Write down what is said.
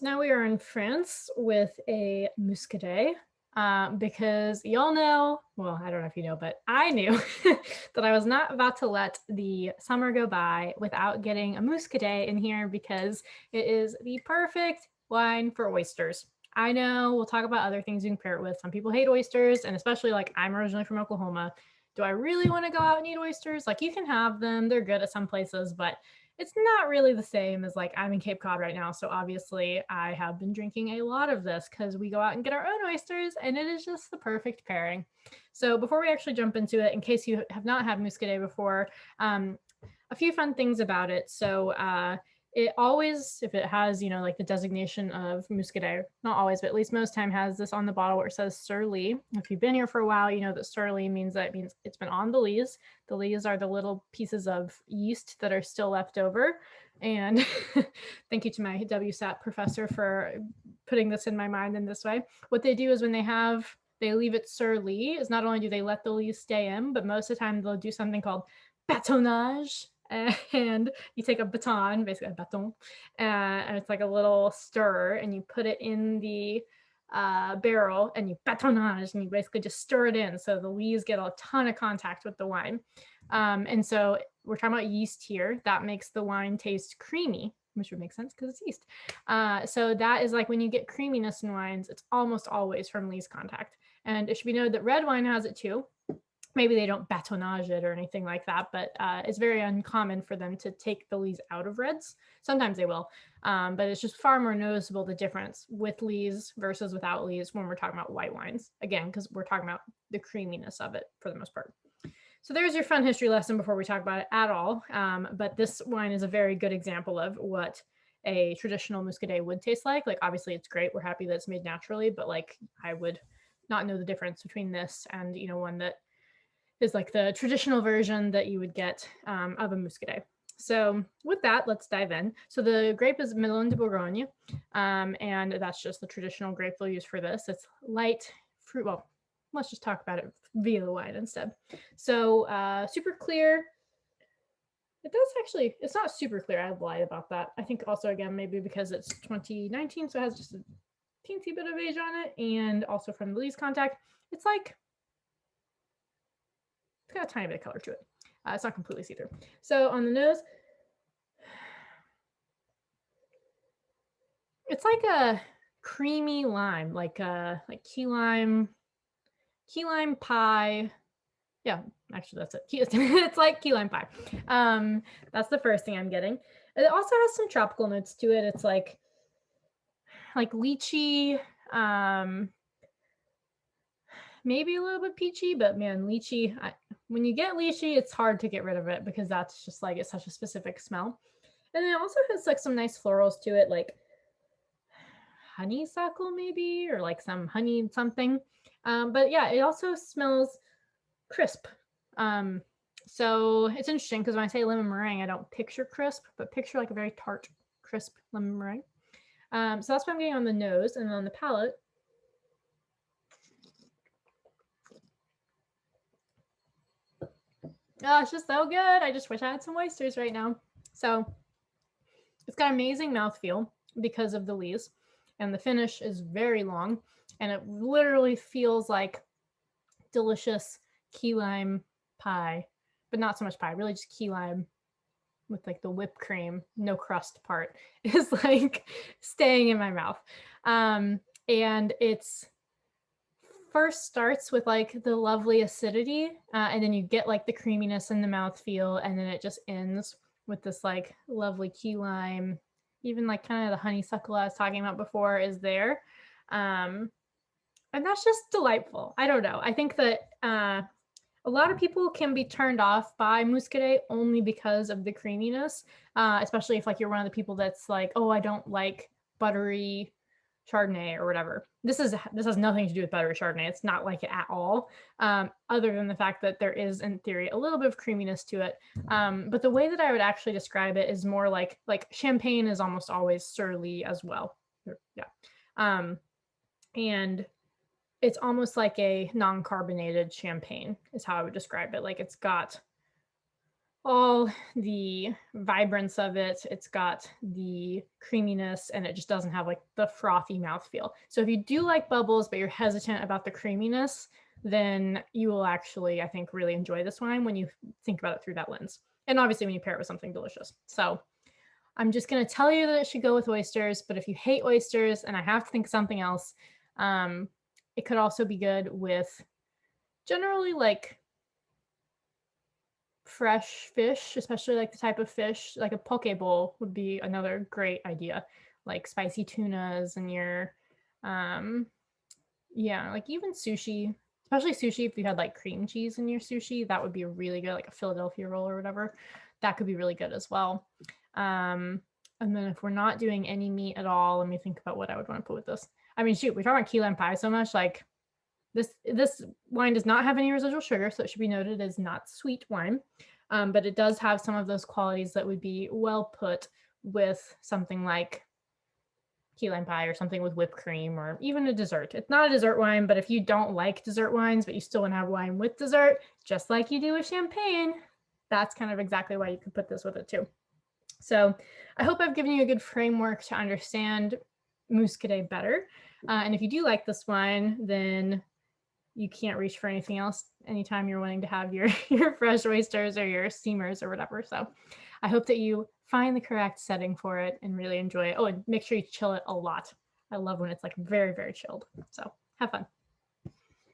Now we are in France with a muscadet because y'all know, well, I don't know if you know, but I knew that I was not about to let the summer go by without getting a muscadet in here because it is the perfect wine for oysters. I know we'll talk about other things you can pair it with. Some people hate oysters, and especially like I'm originally from Oklahoma. Do I really want to go out and eat oysters? Like you can have them, they're good at some places, but it's not really the same as like I'm in Cape Cod right now. So obviously I have been drinking a lot of this because we go out and get our own oysters and it is just the perfect pairing. So before we actually jump into it, in case you have not had muscadet before, a few fun things about it. So it always, if it has, like the designation of muscadet, not always, but at least most time has this on the bottle where it says sur lie. If you've been here for a while, you know that sur lie means it's been on the lees. The lees are the little pieces of yeast that are still left over. And thank you to my WSAT professor for putting this in my mind in this way. What they do is when they leave it sur lie, is not only do they let the lees stay in, but most of the time they'll do something called batonnage. And you take a baton, basically a baton, and it's like a little stir, and you put it in the barrel and you batonnage, and you basically just stir it in so the lees get a ton of contact with the wine. And so we're talking about yeast here. That makes the wine taste creamy, which would make sense because it's yeast. So that is like when you get creaminess in wines, it's almost always from lees contact. And it should be noted that red wine has it too. Maybe they don't batonnage it or anything like that, but it's very uncommon for them to take the lees out of reds. Sometimes they will, but it's just far more noticeable the difference with lees versus without lees when we're talking about white wines. Again, because we're talking about the creaminess of it for the most part. So there's your fun history lesson before we talk about it at all. But this wine is a very good example of what a traditional muscadet would taste like. Like obviously it's great. We're happy that it's made naturally, but like I would not know the difference between this and one that is like the traditional version that you would get of a muscadet. So with that, let's dive in. So the grape is Melon de Bourgogne, and that's just the traditional grape they'll use for this. It's light fruit. Well, let's just talk about it via the wine instead. So super clear. It does actually, it's not super clear. I lied about that. I think also, again, maybe because it's 2019, so it has just a teensy bit of age on it. And also from the lees contact, it's like, it's got a tiny bit of color to it. It's not completely see-through. So on the nose, it's like a creamy lime, like key lime pie. Yeah, actually that's it. It's like key lime pie. That's the first thing I'm getting. It also has some tropical notes to it. It's like lychee, maybe a little bit peachy, but man, lychee, when you get lychee, it's hard to get rid of it because that's just like, it's such a specific smell. And it also has like some nice florals to it, like honeysuckle maybe, or like some honey something. But yeah, it also smells crisp. So it's interesting because when I say lemon meringue, I don't picture crisp, but picture like a very tart, crisp lemon meringue. So that's what I'm getting on the nose, and then on the palate. Oh, it's just so good. I just wish I had some oysters right now. So it's got amazing mouthfeel because of the lees, and the finish is very long, and it literally feels like delicious key lime pie, but not so much pie, really just key lime with like the whipped cream, no crust part is like staying in my mouth. And it's first starts with like the lovely acidity, and then you get like the creaminess in the mouthfeel, and then it just ends with this like lovely key lime, even like kind of the honeysuckle I was talking about before is there. And that's just delightful. I don't know. I think that a lot of people can be turned off by muscadet only because of the creaminess, especially if like you're one of the people that's like, oh, I don't like buttery Chardonnay or whatever. This has nothing to do with buttery Chardonnay. It's not like it at all, other than the fact that there is, in theory, a little bit of creaminess to it. But the way that I would actually describe it is more like champagne is almost always sur lie as well. Yeah. And it's almost like a non-carbonated champagne is how I would describe it. Like it's got all the vibrance of it. It's got the creaminess and it just doesn't have like the frothy mouthfeel. So if you do like bubbles, but you're hesitant about the creaminess, then you will actually, I think, really enjoy this wine when you think about it through that lens. And obviously when you pair it with something delicious. So I'm just going to tell you that it should go with oysters, but if you hate oysters and I have to think of something else, it could also be good with generally like fresh fish, especially like the type of fish, like a poke bowl would be another great idea. Like spicy tunas and your, yeah, like even sushi, especially sushi. If you had like cream cheese in your sushi, that would be really good, like a Philadelphia roll or whatever. That could be really good as well. And then if we're not doing any meat at all, let me think about what I would want to put with this. I mean, shoot, we talk about key lime pie so much. Like this wine does not have any residual sugar, so it should be noted as not sweet wine. But it does have some of those qualities that would be well put with something like key lime pie or something with whipped cream or even a dessert. It's not a dessert wine, but if you don't like dessert wines, but you still want to have wine with dessert, just like you do with champagne, that's kind of exactly why you could put this with it too. So I hope I've given you a good framework to understand Muscadet better. And if you do like this wine, then you can't reach for anything else anytime you're wanting to have your fresh oysters or your steamers or whatever. So I hope that you find the correct setting for it and really enjoy it. Oh, and make sure you chill it a lot. I love when it's like very, very chilled. So have fun.